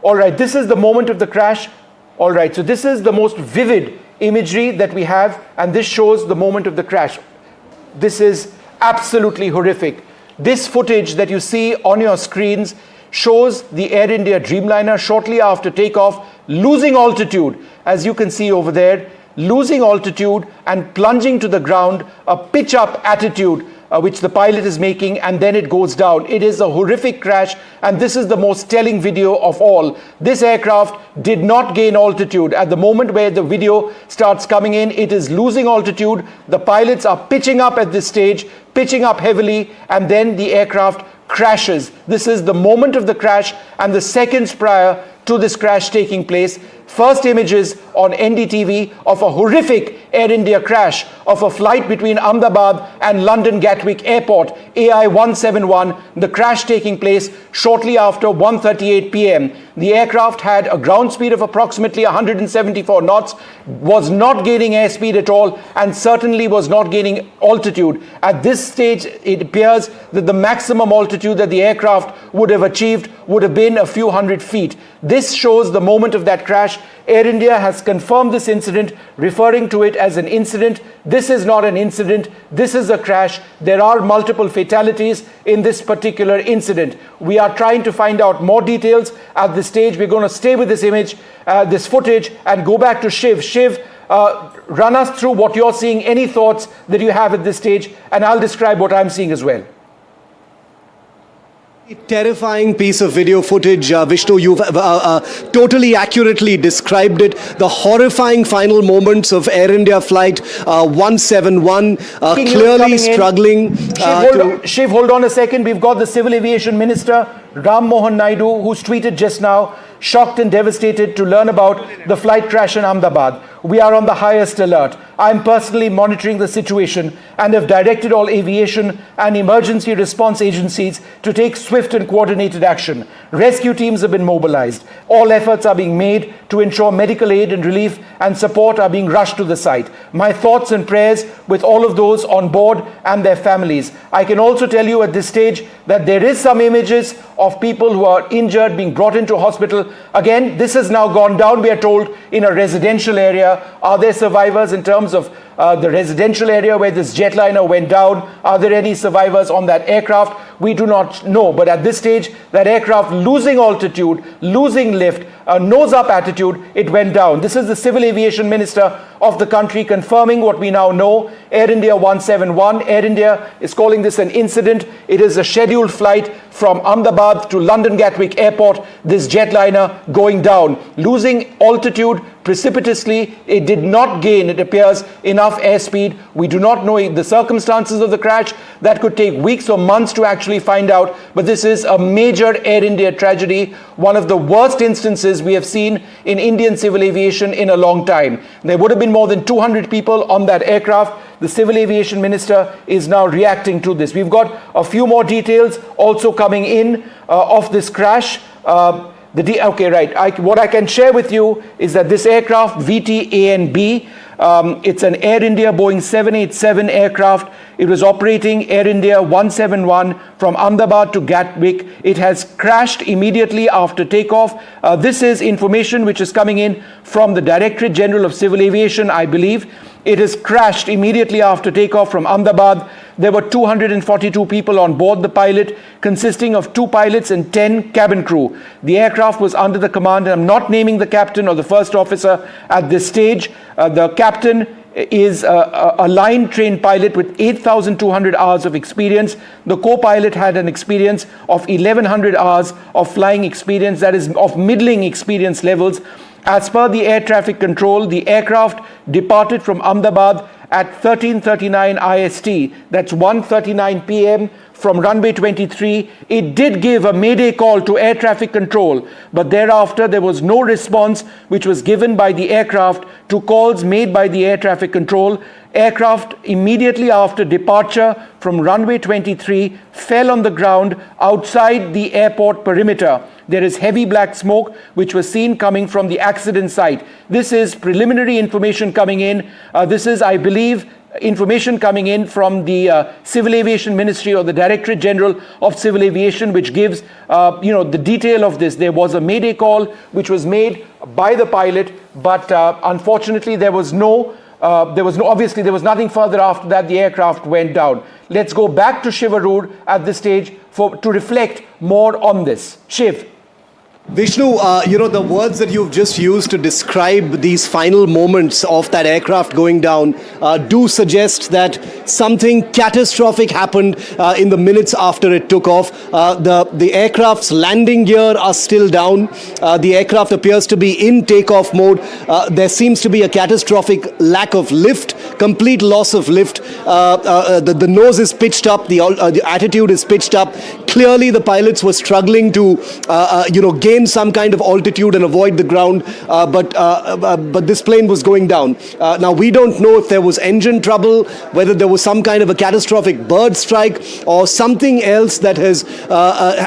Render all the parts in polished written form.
All right, this is the moment of the crash. All right, so this is the most vivid imagery that we have, and this shows the moment of the crash. This is absolutely horrific. This footage that you see on your screens shows the Air India Dreamliner shortly after takeoff, losing altitude, as you can see over there, losing altitude and plunging to the ground, a pitch-up attitude which the pilot is making, and then it goes down. It is a horrific crash, and this is the most telling video of all. This aircraft did not gain altitude. At the moment where the video starts coming in, it is losing altitude. The pilots are pitching up at this stage, pitching up heavily, and then the aircraft crashes. This is the moment of the crash and the seconds prior to this crash taking place. First images on NDTV of a horrific Air India crash of a flight between Ahmedabad and London Gatwick Airport, AI 171, the crash taking place shortly after 1:38 p.m. The aircraft had a ground speed of approximately 174 knots, was not gaining airspeed at all, and certainly was not gaining altitude. At this stage, it appears that the maximum altitude that the aircraft would have achieved would have been a few hundred feet. This shows the moment of that crash. Air India has confirmed this incident, referring to it as an incident. This is not an incident. This is a crash. There are multiple fatalities in this particular incident. We are trying to find out more details at this stage. We're going to stay with this image, this footage, and go back to Shiv. Shiv, run us through what you're seeing, any thoughts that you have at this stage, and I'll describe what I'm seeing as well. Terrifying piece of video footage, Vishnu. You've totally accurately described it. The horrifying final moments of Air India flight 171, clearly struggling. Shiv, hold on a second. We've got the Civil Aviation Minister, Ram Mohan Naidu, who's tweeted just now, shocked and devastated to learn about the flight crash in Ahmedabad. We are on the highest alert. I am personally monitoring the situation and have directed all aviation and emergency response agencies to take swift and coordinated action. Rescue teams have been mobilized. All efforts are being made to ensure medical aid and relief and support are being rushed to the site. My thoughts and prayers with all of those on board and their families. I can also tell you at this stage that there is some images of people who are injured being brought into hospital. Again, this has now gone down, we are told, in a residential area. Are there survivors in terms of the residential area where this jetliner went down? Are there any survivors on that aircraft? We do not know. But at this stage, that aircraft losing altitude, losing lift, nose-up attitude, it went down. This is the Civil Aviation Minister of the country confirming what we now know. Air India 171. Air India is calling this an incident. It is a scheduled flight from Ahmedabad to London Gatwick Airport. This jetliner going down, losing altitude precipitously. It did not gain, it appears, enough airspeed. We do not know the circumstances of the crash. That could take weeks or months to actually find out. But this is a major Air India tragedy, one of the worst instances we have seen in Indian civil aviation in a long time. There would have been more than 200 people on that aircraft. The Civil Aviation Minister is now reacting to this. We've got a few more details also coming in of this crash. What I can share with you is that this aircraft, VT-ANB, it's an Air India Boeing 787 aircraft. It was operating Air India 171 from Ahmedabad to Gatwick. It has crashed immediately after takeoff. This is information which is coming in from the Directorate General of Civil Aviation, I believe. It has crashed immediately after takeoff from Ahmedabad. There were 242 people on board the pilot, consisting of 2 pilots and 10 cabin crew. The aircraft was under the command, and I'm not naming the captain or the first officer at this stage. The captain is a line-trained pilot with 8,200 hours of experience. The co-pilot had an experience of 1,100 hours of flying experience, that is of middling experience levels. As per the air traffic control, the aircraft departed from Ahmedabad at 13:39 IST. That's 1:39 p.m. from runway 23. It did give a mayday call to air traffic control, but thereafter there was no response which was given by the aircraft to calls made by the air traffic control. Aircraft immediately after departure from runway 23 fell on the ground outside the airport perimeter. There is heavy black smoke which was seen coming from the accident site. This is preliminary information coming in. This is, I believe, information coming in from the Civil Aviation Ministry or the Directorate General of Civil Aviation, which gives the detail of this. There was a mayday call which was made by the pilot, but unfortunately obviously there was nothing further after that. The aircraft went down. Let's go back to Shiv Aroor at this stage to reflect more on this. Shiv. Vishnu, the words that you've just used to describe these final moments of that aircraft going down do suggest that something catastrophic happened in the minutes after it took off. The aircraft's landing gear are still down. The aircraft appears to be in takeoff mode. There seems to be a catastrophic lack of lift, complete loss of lift. The nose is pitched up. The attitude is pitched up. Clearly, the pilots were struggling to, gain some kind of altitude and avoid the ground, but this plane was going down. Now, we don't know if there was engine trouble, whether there was some kind of a catastrophic bird strike, or something else that has,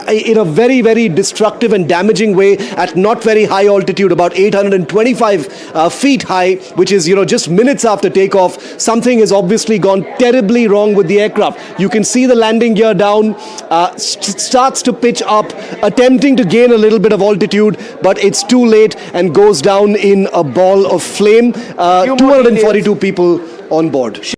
in a very, very destructive and damaging way, at not very high altitude, about 825 feet high, which is, just minutes after takeoff, something has obviously gone terribly wrong with the aircraft. You can see the landing gear down, starts to pitch up, attempting to gain a little bit of altitude, but it's too late and goes down in a ball of flame. 242 people on board.